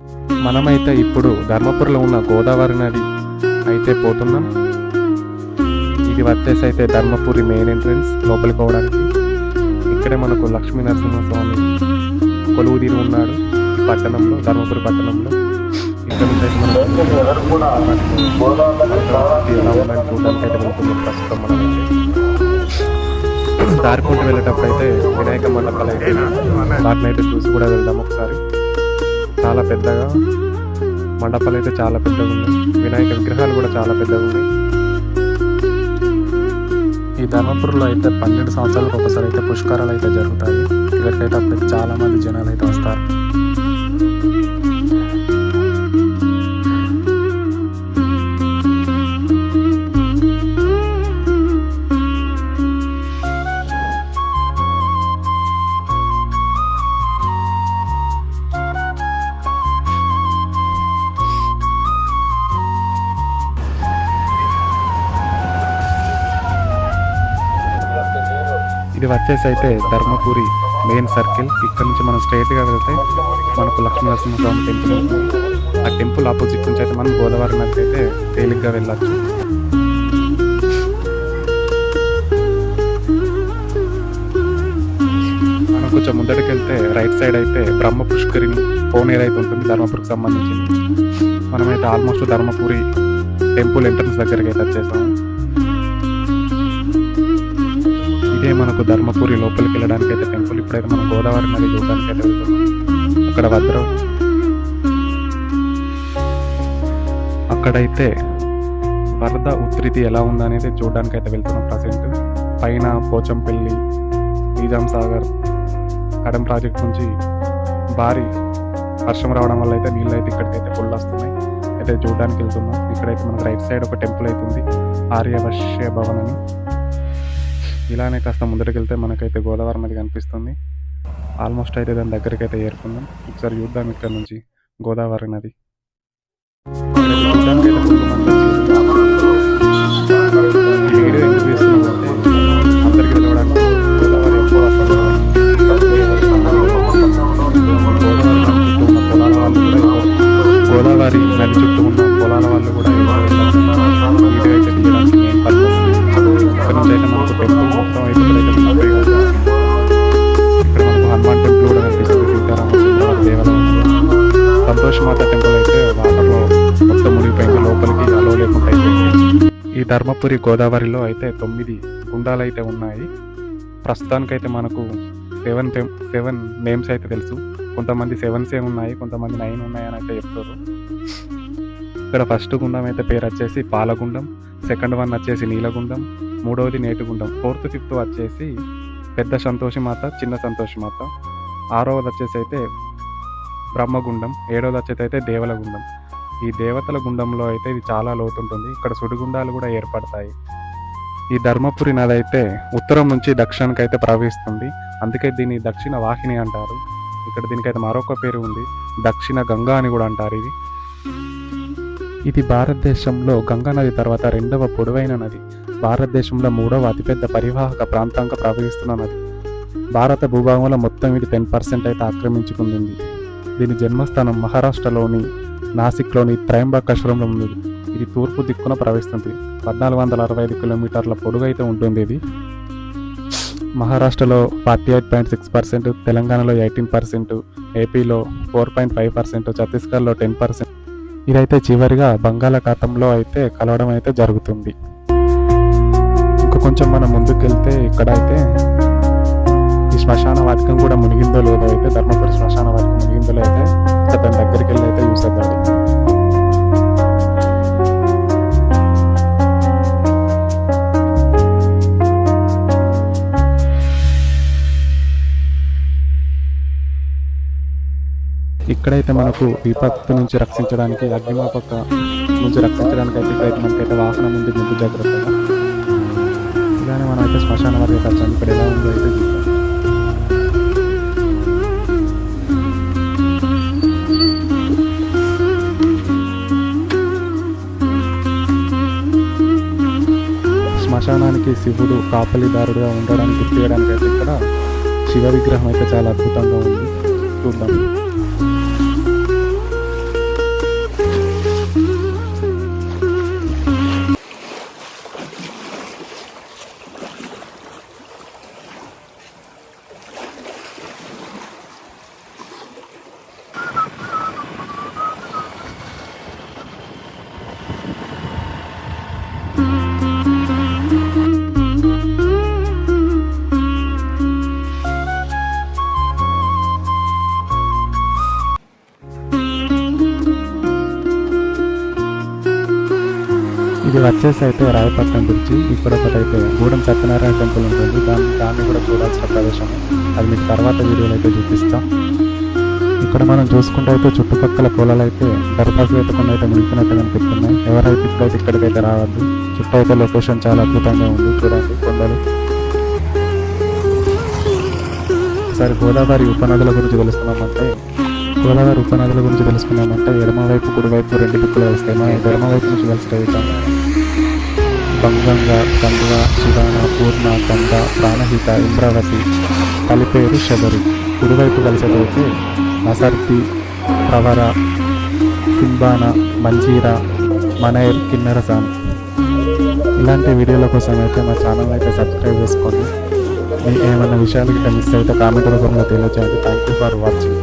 మనమైతే ఇప్పుడు ధర్మపురిలో ఉన్న గోదావరి నది అయితే పోతున్నాం. ఇది వచ్చేసి అయితే ధర్మపురి మెయిన్ ఎంట్రన్స్ లోపలికి పోవడానికి. ఇక్కడే మనకు లక్ష్మీ నరసింహస్వామి కొలువు తీరి ఉన్నాడు పట్టణంలో, ధర్మపురి పట్టణంలో. ఇక్కడ నుంచి అయితే మనం ఎలా ఉందని చూడడానికి అయితే వెళ్తున్నాం. ప్రస్తుతం మనం దారికుంటూ వెళ్ళేటప్పుడు అయితే వినాయక మండపాలు అయితే వాటిని అయితే చూసి కూడా వెళ్దాం ఒకసారి. చాలా పెద్దగా మండపాలు అయితే చాలా పెద్దగా ఉన్నాయి. వినాయక విగ్రహాలు కూడా చాలా పెద్దగా ఉన్నాయి. ఈ ధర్మపురిలో అయితే 12 సంవత్సరాలకు ఒకసారి అయితే పుష్కరాలు అయితే జరుగుతాయి. ఇక్కడికైతే అప్పుడు చాలా మంది జనాలు అయితే వస్తారు. ఇది వచ్చేసి అయితే ధర్మపురి మెయిన్ సర్కిల్. ఇక్కడ నుంచి మనం స్ట్రైట్గా వెళ్తే మనకు లక్ష్మీ నరసింహస్వామి టెంపుల్ ఉంది. ఆ టెంపుల్ ఆపోజిట్ నుంచి అయితే మనం గోదావరి నదికి అయితే తేలిగ్గా వెళ్ళచ్చు. మనం కొంచెం ముందడికి వెళ్తే రైట్ సైడ్ అయితే బ్రహ్మ పుష్కరిణి కోనేరు అయితే ఉంటుంది ధర్మపురికి సంబంధించింది. మనమైతే ఆల్మోస్ట్ ధర్మపురి టెంపుల్ ఎంట్రన్స్ దగ్గరికి అయితే వచ్చేసాము. ఇదే మనకు ధర్మపురి లోపలికి వెళ్ళడానికి అయితే టెంపుల్. ఇప్పుడైతే మనం గోదావరి నది చూడడానికి అయితే వెళ్తున్నాం. అక్కడ అక్కడైతే వరద ఉధృతి ఎలా ఉందనేది చూడడానికి అయితే వెళ్తున్నాం ప్రజెంట్. పైన పోచంపల్లి, నిజాం సాగర్, కడెం ప్రాజెక్ట్ నుంచి భారీ వర్షం రావడం వల్ల అయితే నీళ్ళు అయితే ఇక్కడికైతే ఫుల్ వస్తున్నాయి. అయితే చూడడానికి వెళ్తున్నాం. ఇక్కడైతే మనకు రైట్ సైడ్ ఒక టెంపుల్ అయితే ఉంది, ఆర్యవశ్య భవన్ అని. ఇలానే కాస్త ముందరికి వెళ్తే మనకైతే గోదావరి నది కనిపిస్తుంది. ఆల్మోస్ట్ అయితే దాని దగ్గరికి అయితే ఏరుకుందాం. ఒకసారి చూద్దాం ఇక్కడ నుంచి గోదావరి నది. వీడియో ఎందుకు తీస్తున్నామంటే అందరికి వెళ్ళడానికి గోదావరి గోదావరి నది చుట్టూ ఉన్న పొలాల వాళ్ళు కూడా వీడియో అయితే తీయడానికి మెయిన్ పర్పస్. ఇక్కడ నుంచి అయితే మనకు టెంపుల్ మొత్తం అయితే ఇక్కడ మనకు హనుమాన్ టెంపుల్ కూడా కనిపిస్తుంది, సీతారామ దేవాలయం. సంతోష్ మాత టెంపుల్ అయితే వాటర్లో మొత్తం మునిగిపోయింది, లోపలికి అలో లేకుండా అయిపోయింది. ఈ ధర్మపురి గోదావరిలో అయితే 9 గుండాలు అయితే ఉన్నాయి. ప్రస్తుతానికైతే మనకు 7 నేమ్స్ అయితే తెలుసు. కొంతమంది 7 ఉన్నాయి, కొంతమంది 9 ఉన్నాయి అని అయితే చెప్తారు. ఇక్కడ ఫస్ట్ గుండం అయితే పేరు వచ్చేసి పాలగుండం, సెకండ్ వన్ వచ్చేసి నీలగుండం, మూడవది నేటిగుండం, 4th 5th వచ్చేసి పెద్ద సంతోషి మాత, చిన్న సంతోషి మాత, 6వది వచ్చేసి అయితే బ్రహ్మగుండం, 7వది వచ్చేసి అయితే దేవలగుండం. ఈ దేవతల గుండంలో అయితే ఇది చాలా లోతుంటుంది. ఇక్కడ సుడిగుండాలు కూడా ఏర్పడతాయి. ఈ ధర్మపురి నది అయితే ఉత్తరం నుంచి దక్షిణానికి అయితే ప్రవహిస్తుంది. అందుకే దీన్ని దక్షిణ వాహిని అంటారు. ఇక్కడ దీనికైతే మరొక పేరు ఉంది, దక్షిణ గంగా అని కూడా అంటారు. ఇది భారతదేశంలో గంగా నది తర్వాత 2వ పొడవైన నది. భారతదేశంలో 3వ అతిపెద్ద పరివాహక ప్రాంతంగా ప్రవహిస్తున్న నది. భారత భూభాగంలో మొత్తం ఇది 10% అయితే ఆక్రమించుకుంది. దీని జన్మస్థానం మహారాష్ట్రలోని నాసిక్లోని త్రయంబకేశ్వరంలో ఉంది. ఇది తూర్పు దిక్కున ప్రవహిస్తుంది. 1465 కిలోమీటర్ల పొడుగు అయితే ఉంటుంది. ఇది మహారాష్ట్రలో 48.6%, తెలంగాణలో 18%, ఏపీలో 4.5%, ఛత్తీస్గఢ్లో 10%. ఇదైతే చివరిగా బంగాళాఖాతంలో అయితే కలవడం అయితే జరుగుతుంది. ఇంకా కొంచెం మనం ముందుకు వెళ్తే ఇక్కడ అయితే ఈ శ్మశాన వాటికం కూడా మునిగిందో లేదో అయితే, ధర్మపురి శ్మశాన వాటికం మునిగిందో అయితే దాని దగ్గరికి వెళ్ళి అయితే చూసేద్దాం. ఇక్కడైతే మనకు విపత్తు నుంచి రక్షించడానికి, అగ్నిమాపక నుంచి రక్షించడానికి అయితే ఇక్కడైతే మనకైతే వాహనం ఉంది ముందు జాగ్రత్తగా. ఇలానే మనం అయితే శ్మశాన వారికి వచ్చాము. ఇక్కడ ఎలా ఉందో అయితే చూద్దాం. శ్మశానానికి శివుడు కాపలిదారుడుగా ఉండడానికి గుర్తు చేయడానికి అయితే ఇక్కడ శివ విగ్రహం అయితే చాలా అద్భుతంగా ఉంది. చూద్దాం. ఇది వచ్చేసి అయితే రాయపట్నం బ్రిడ్జి. ఇక్కడ ఒకటైతే గూడెం సత్యనారాయణ టెంపుల్ ఉంటుంది, దాన్ని కూడా చూడాల్సిన ప్రదేశం. అది మీకు తర్వాత వీడియోలో అయితే చూపిస్తాం. ఇక్కడ మనం చూసుకుంటే అయితే చుట్టుపక్కల పొలాలు అయితే దరఖాస్తు ఎత్తకుండా అయితే మునిగినట్టు కనిపిస్తున్నాయి. ఎవరైతే ఇప్పుడైతే ఇక్కడికైతే రావద్దు. చుట్టూ అయితే లొకేషన్ చాలా అద్భుతంగా ఉంది, చూడండి కొండలు. ఒకసారి గోదావరి ఉపనదుల గురించి తెలుసుకున్నామంటే ఎడమవైపు కుడివైపు రెండు దిక్కులు కలుస్తాయి. మనం ఎడమవైపు నుంచి కలిస్తే బంగంగా, గంగ, సుధాన, పూర్ణ, గంగ, ప్రాణహిత, ఇంద్రావతి, కలిపేరు, శబరి. కుడివైపు కలిసేటైతే నసర్తి, ప్రవర, సింబాన, మంజీరా, మనైర్, కిన్నెరసాని. ఇలాంటి వీడియోల కోసం అయితే మా ఛానల్ అయితే సబ్స్క్రైబ్ చేసుకోండి. మీకు ఏమైనా విషయాలు గిట్ట మిస్ అయితే కామెంట్ రూపంలో తెలియజేయండి. Thank you for watching.